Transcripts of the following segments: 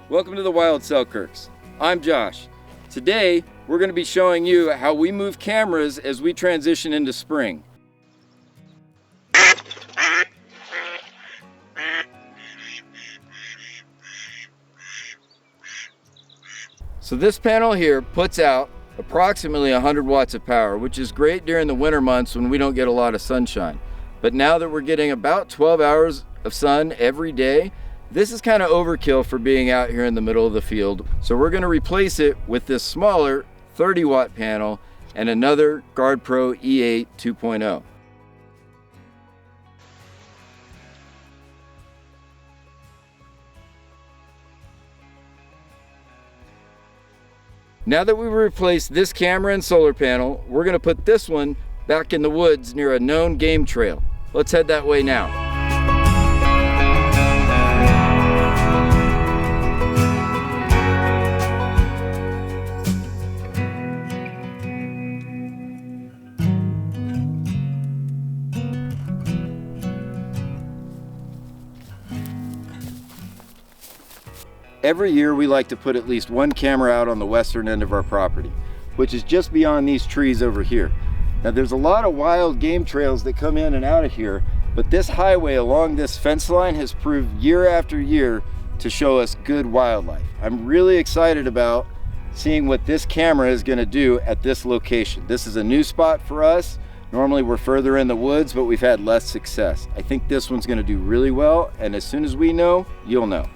Welcome to the Wild Selkirks. I'm Josh. Today, we're going to be showing you how we move cameras as we transition into spring. So this panel here puts out approximately 100 watts of power, which is great during the winter months when we don't get a lot of sunshine. But now that we're getting about 12 hours of sun every day, this is kind of overkill for being out here in the middle of the field. So we're going to replace it with this smaller 30 watt panel and another GardePro E8 2.0. Now that we've replaced this camera and solar panel, we're going to put this one back in the woods near a known game trail. Let's head that way now. Every year we like to put at least one camera out on the western end of our property, which is just beyond these trees over here. Now there's a lot of wild game trails that come in and out of here, but this highway along this fence line has proved year after year to show us good wildlife. I'm really excited about seeing what this camera is going to do at this location. This is a new spot for us. Normally we're further in the woods, but we've had less success. I think this one's going to do really well, and as soon as we know, you'll know.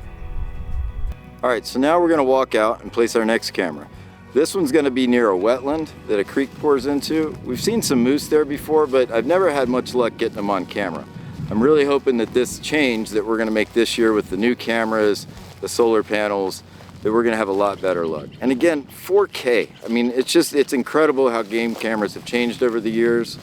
All right, so now we're gonna walk out and place our next camera. This one's gonna be near a wetland that a creek pours into. We've seen some moose there before, but I've never had much luck getting them on camera. I'm really hoping that this change that we're gonna make this year with the new cameras, the solar panels, that we're gonna have a lot better luck. And again, 4K. I mean, it's incredible how game cameras have changed over the years.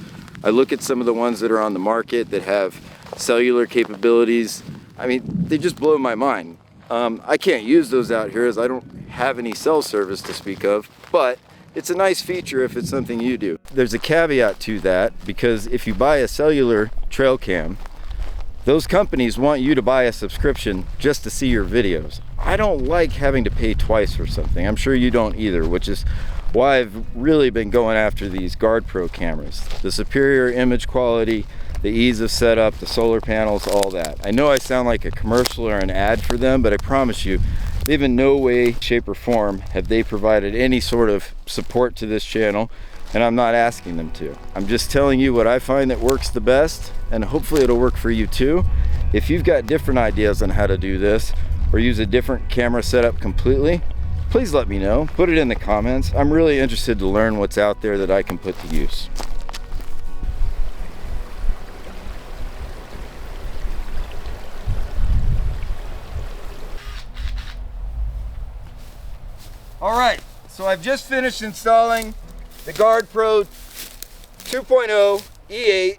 I look at some of the ones that are on the market that have cellular capabilities. I mean, they just blow my mind. I can't use those out here as I don't have any cell service to speak of, but it's a nice feature if it's something you do. There's a caveat to that, because if you buy a cellular trail cam, those companies want you to buy a subscription just to see your videos. I don't like having to pay twice for something. I'm sure you don't either, which is why I've really been going after these GardePro cameras. The superior image quality, the ease of setup, the solar panels, all that. I know I sound like a commercial or an ad for them, but I promise you, they've in no way, shape, or form have they provided any sort of support to this channel, and I'm not asking them to. I'm just telling you what I find that works the best, and hopefully it'll work for you too. If you've got different ideas on how to do this, or use a different camera setup completely, please let me know. Put it in the comments. I'm really interested to learn what's out there that I can put to use. All right, so I've just finished installing the GardePro 2.0 E8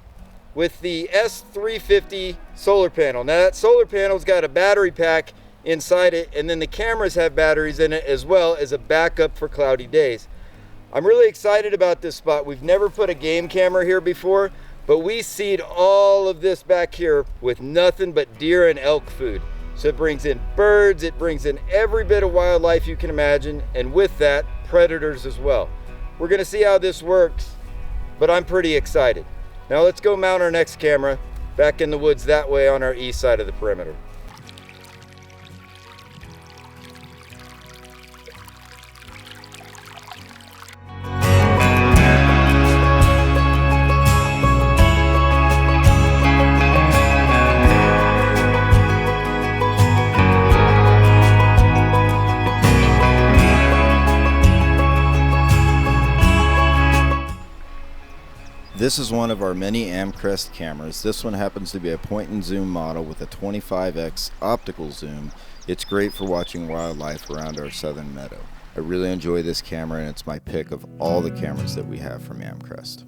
with the S350 solar panel. Now that solar panel's got a battery pack inside it, and then the cameras have batteries in it as well as a backup for cloudy days. I'm really excited about this spot. We've never put a game camera here before, but we seed all of this back here with nothing but deer and elk food. So it brings in birds, it brings in every bit of wildlife you can imagine, and with that, predators as well. We're gonna see how this works, but I'm pretty excited. Now let's go mount our next camera back in the woods that way on our east side of the perimeter. This is one of our many Amcrest cameras. This one happens to be a point and zoom model with a 25x optical zoom. It's great for watching wildlife around our southern meadow. I really enjoy this camera, and it's my pick of all the cameras that we have from Amcrest.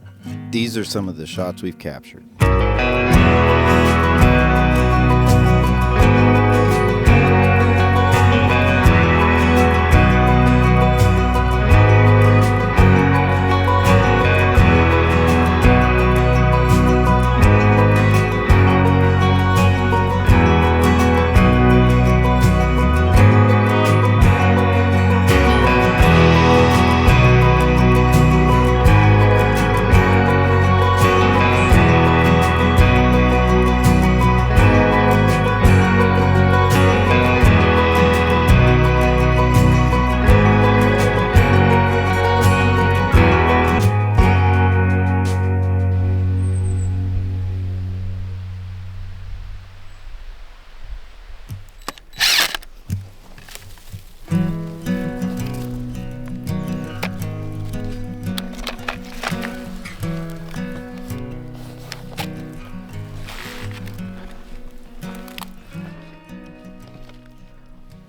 These are some of the shots we've captured.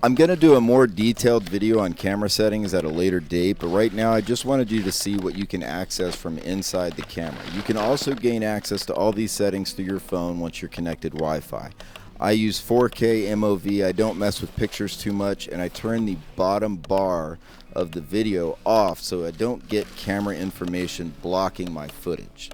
I'm going to do a more detailed video on camera settings at a later date, but right now I just wanted you to see what you can access from inside the camera. You can also gain access to all these settings through your phone once you're connected Wi-Fi. I use 4K MOV, I don't mess with pictures too much, and I turn the bottom bar of the video off so I don't get camera information blocking my footage.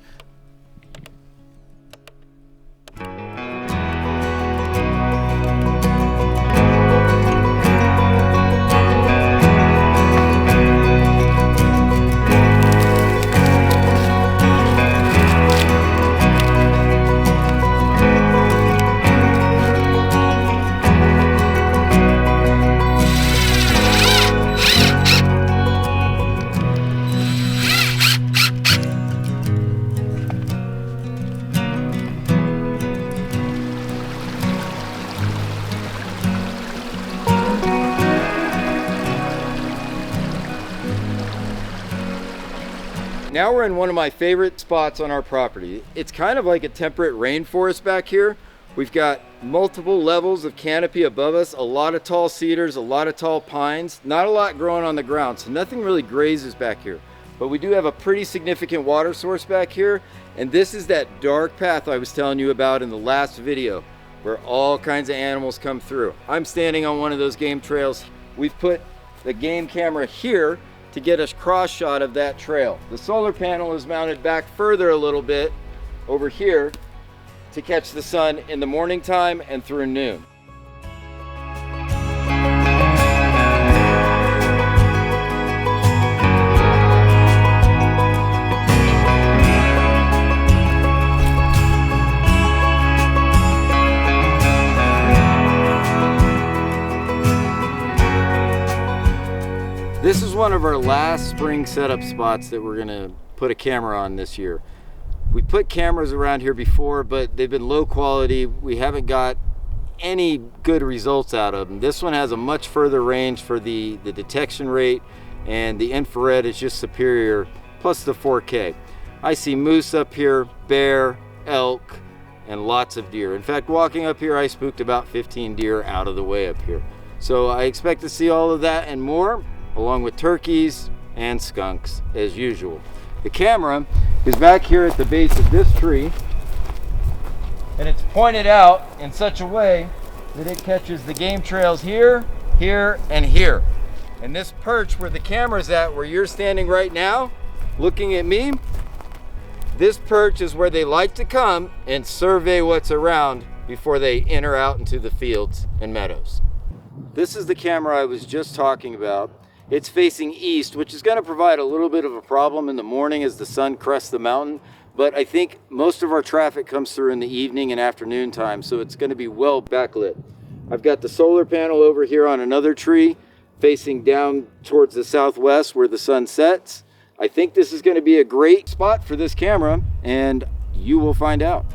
Now we're in one of my favorite spots on our property. It's kind of like a temperate rainforest back here. We've got multiple levels of canopy above us, a lot of tall cedars, a lot of tall pines, not a lot growing on the ground, so nothing really grazes back here. But we do have a pretty significant water source back here, and this is that dark path I was telling you about in the last video, where all kinds of animals come through. I'm standing on one of those game trails. We've put the game camera here to get a cross shot of that trail. The solar panel is mounted back further a little bit over here to catch the sun in the morning time and through noon. This is one of our last spring setup spots that we're gonna put a camera on this year. We put cameras around here before, but they've been low quality. We haven't got any good results out of them. This one has a much further range for the detection rate, and the infrared is just superior, plus the 4K. I see moose up here, bear, elk, and lots of deer. In fact, walking up here, I spooked about 15 deer out of the way up here. So I expect to see all of that and more, along with turkeys and skunks as usual. The camera is back here at the base of this tree, and it's pointed out in such a way that it catches the game trails here, here, and here. And this perch where the camera's at, where you're standing right now, looking at me, this perch is where they like to come and survey what's around before they enter out into the fields and meadows. This is the camera I was just talking about. It's facing east, which is going to provide a little bit of a problem in the morning as the sun crests the mountain, but I think most of our traffic comes through in the evening and afternoon time, so it's going to be well backlit. I've got the solar panel over here on another tree facing down towards the southwest where the sun sets. I think this is going to be a great spot for this camera, and you will find out.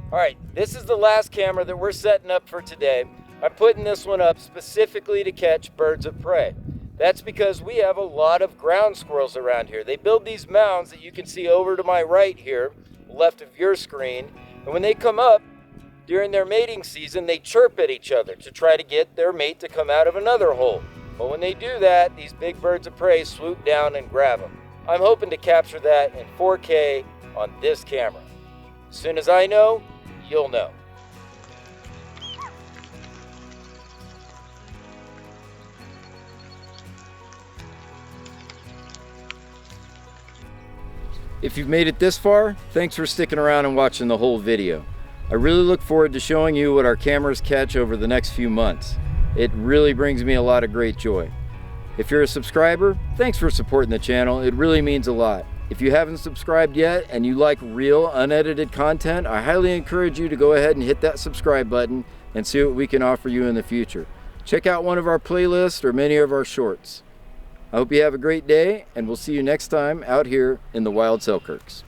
All right, this is the last camera that we're setting up for today. I'm putting this one up specifically to catch birds of prey. That's because we have a lot of ground squirrels around here. They build these mounds that you can see over to my right here, left of your screen. And when they come up during their mating season, they chirp at each other to try to get their mate to come out of another hole. But when they do that, these big birds of prey swoop down and grab them. I'm hoping to capture that in 4K on this camera. As soon as I know, you'll know. If you've made it this far, thanks for sticking around and watching the whole video. I really look forward to showing you what our cameras catch over the next few months. It really brings me a lot of great joy. If you're a subscriber, thanks for supporting the channel. It really means a lot. If you haven't subscribed yet and you like real unedited content, I highly encourage you to go ahead and hit that subscribe button and see what we can offer you in the future. Check out one of our playlists or many of our shorts. I hope you have a great day, and we'll see you next time out here in the wild Selkirks.